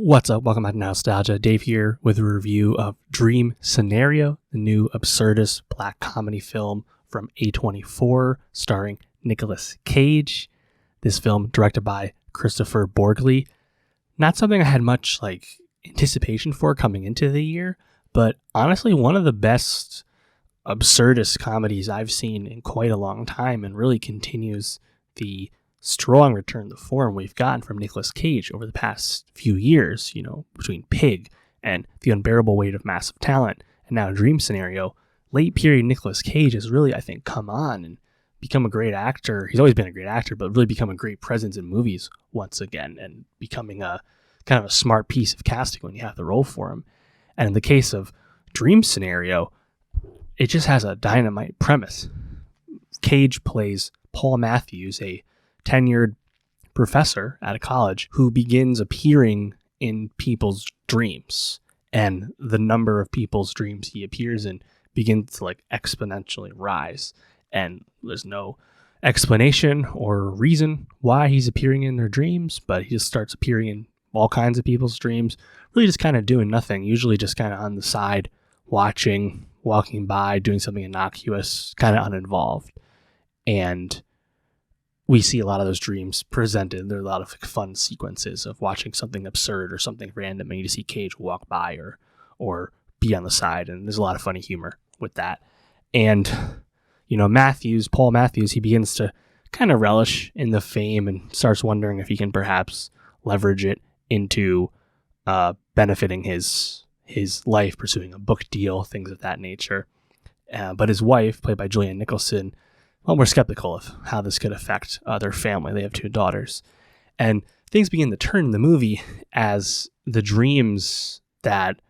What's up? Welcome back to Nowstalgia. Dave here with a review of Dream Scenario, the new absurdist black comedy film from A24 starring Nicolas Cage. This film directed by Christopher Borgli. Not something I had much anticipation for coming into the year, but honestly one of the best absurdist comedies I've seen in quite a long time, and really continues the strong return to form we've gotten from Nicolas Cage over the past few years, between Pig and The Unbearable Weight of Massive Talent, and now Dream Scenario. Late period Nicolas Cage has really, I think, come on and become a great actor. He's always been a great actor, but really become a great presence in movies once again, and becoming a kind of a smart piece of casting when you have the role for him. And in the case of Dream Scenario, it just has a dynamite premise. Cage plays Paul Matthews, a tenured professor at a college who begins appearing in people's dreams, and the number of people's dreams he appears in begins to exponentially rise, and there's no explanation or reason why he's appearing in their dreams, but he just starts appearing in all kinds of people's dreams, really just kind of doing nothing, usually just kind of on the side, watching, walking by, doing something innocuous, kind of uninvolved. And we see a lot of those dreams presented. There are a lot of fun sequences of watching something absurd or something random, and you see Cage walk by or be on the side, and there's a lot of funny humor with that. And Paul Matthews, he begins to kind of relish in the fame and starts wondering if he can perhaps leverage it into benefiting his life, pursuing a book deal, things of that nature. But his wife, played by Julianne Nicholson, we're skeptical of how this could affect their family. They have 2 daughters. And things begin to turn in the movie as the dreams that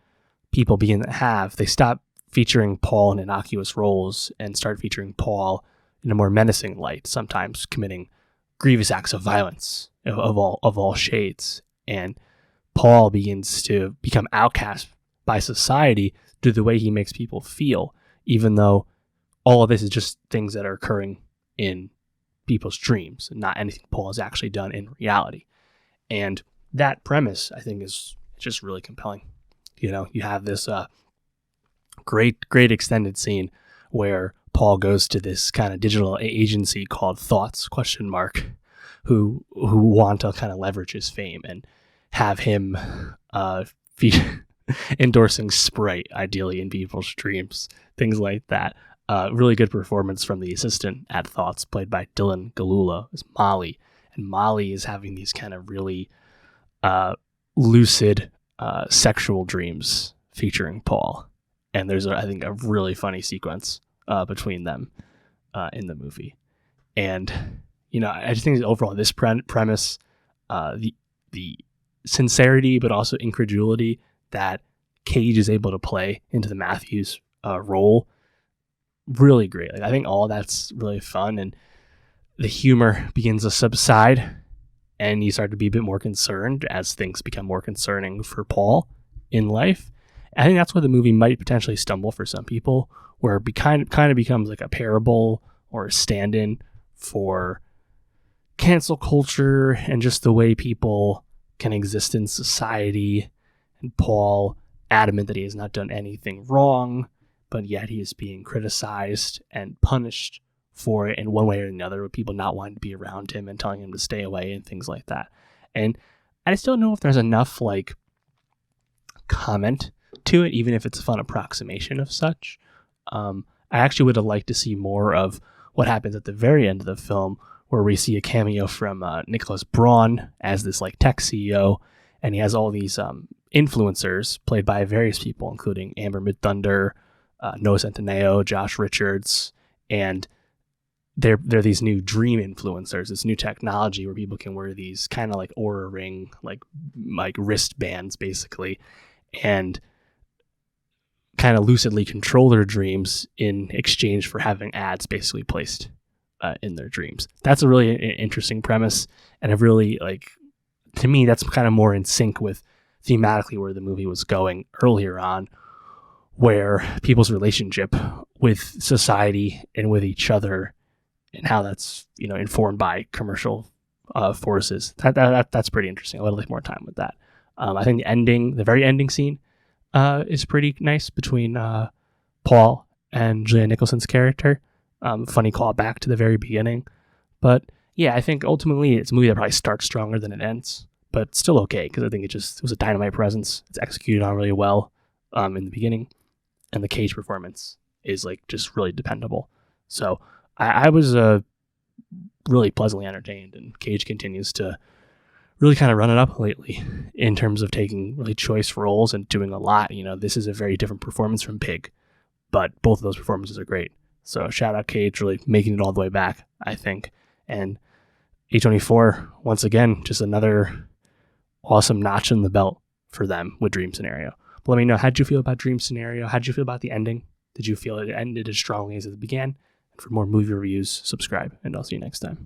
people begin to have, they stop featuring Paul in innocuous roles and start featuring Paul in a more menacing light, sometimes committing grievous acts of violence of all shades. And Paul begins to become outcast by society due to the way he makes people feel, even though all of this is just things that are occurring in people's dreams and not anything Paul has actually done in reality. And that premise, I think, is just really compelling. You have this great extended scene where Paul goes to this kind of digital agency called Thoughts ? Who want to kind of leverage his fame and have him endorsing Sprite, ideally, in people's dreams, things like that. Really good performance from the assistant at Thoughts, played by Dylan Galula, as Molly. And Molly is having these kind of really lucid sexual dreams featuring Paul. And there's, I think, a really funny sequence between them in the movie. And, I just think overall this premise, the sincerity but also incredulity that Cage is able to play into the Matthews role, really great. I think all of that's really fun, and the humor begins to subside, and you start to be a bit more concerned as things become more concerning for Paul in life. I think that's where the movie might potentially stumble for some people, where it kind of becomes like a parable or a stand-in for cancel culture and just the way people can exist in society, and Paul adamant that he has not done anything wrong, but yet he is being criticized and punished for it in one way or another, with people not wanting to be around him and telling him to stay away and things like that. And I just don't know if there's enough comment to it, even if it's a fun approximation of such. I actually would have liked to see more of what happens at the very end of the film, where we see a cameo from Nicholas Braun as this tech CEO, and he has all these influencers played by various people, including Amber Midthunder, Noah Centineo, Josh Richards, and they're these new dream influencers, this new technology where people can wear these kind of Oura Ring, like wristbands basically, and kind of lucidly control their dreams in exchange for having ads basically placed in their dreams. That's a really interesting premise, and a really, to me, that's kind of more in sync with thematically where the movie was going earlier on, where people's relationship with society and with each other, and how that's informed by commercial forces. That's pretty interesting. I would like more time with that. I think the very ending scene, is pretty nice between Paul and Julianne Nicholson's character. Funny callback to the very beginning. But yeah, I think ultimately it's a movie that probably starts stronger than it ends, but still okay, because I think it was a dynamite presence. It's executed on really well in the beginning, and the Cage performance is like just really dependable. So I was really pleasantly entertained, and Cage continues to really kind of run it up lately in terms of taking really choice roles and doing a lot. This is a very different performance from Pig, but both of those performances are great. So shout out Cage, really making it all the way back, I think. And A24, once again, just another awesome notch in the belt for them with Dream Scenario. But let me know, how'd you feel about Dream Scenario? How'd you feel about the ending? Did you feel it ended as strongly as it began? And for more movie reviews, subscribe, and I'll see you next time.